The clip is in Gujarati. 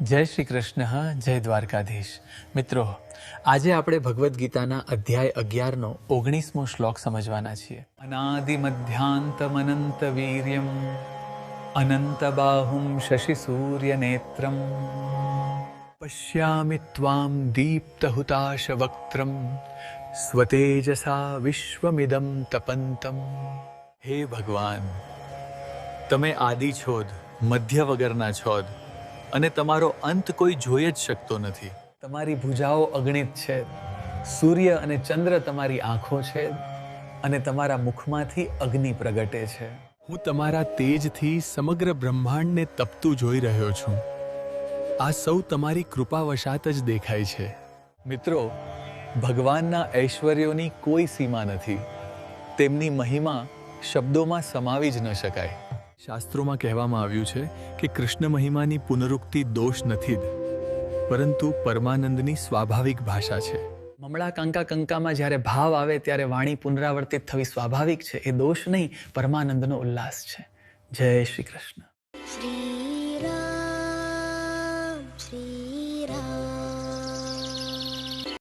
જય શ્રી કૃષ્ણ, જય દ્વારકાધીશ. મિત્રો, આજે આપણે ભગવદ્ ગીતાના અધ્યાય 11નો 19મો શ્લોક સમજવાના છીએ. અનાદિ મધ્યાંતમનંત વીર્યમ અનંત બાહુમ શશિ સૂર્ય નેત્રમ પશ્યામિ ત્વામ દીપ્તહુતાશ વક્ત્રમ સ્વતેજસા વિશ્વમિદમ તપંતમ. હે ભગવાન, તમે આદિ છોદ, મધ્ય વગરના છોદ અને તમારો અંત કોઈ જોઈ જ શકતો નથી. તમારી ભુજાઓ અગણિત છે, સૂર્ય અને ચંદ્ર તમારી આંખો છે અને તમારા મુખમાંથી અગ્નિ પ્રગટે છે. હું તમારા તેજથી સમગ્ર બ્રહ્માંડને તપતું જોઈ રહ્યો છું. આ સૌ તમારી કૃપાવશાત જ દેખાય છે. મિત્રો, ભગવાનના ઐશ્વર્યોની કોઈ સીમા નથી. તેમની મહિમા શબ્દોમાં સમાવી જ ન શકાય. શાસ્ત્રોમાં કહેવામાં આવ્યું છે કે કૃષ્ણ મહિમાની પુનરુક્તિ દોષ નથી જ, પરંતુ પરમાનંદની સ્વાભાવિક ભાષા છે. મમળા કંકા કંકામાં જ્યારે ભાવ આવે ત્યારે વાણી પુનરાવર્તિત થવી સ્વાભાવિક છે. એ દોષ નહીં, પરમાનંદનો ઉલ્લાસ છે. જય શ્રી કૃષ્ણ. શ્રી રામ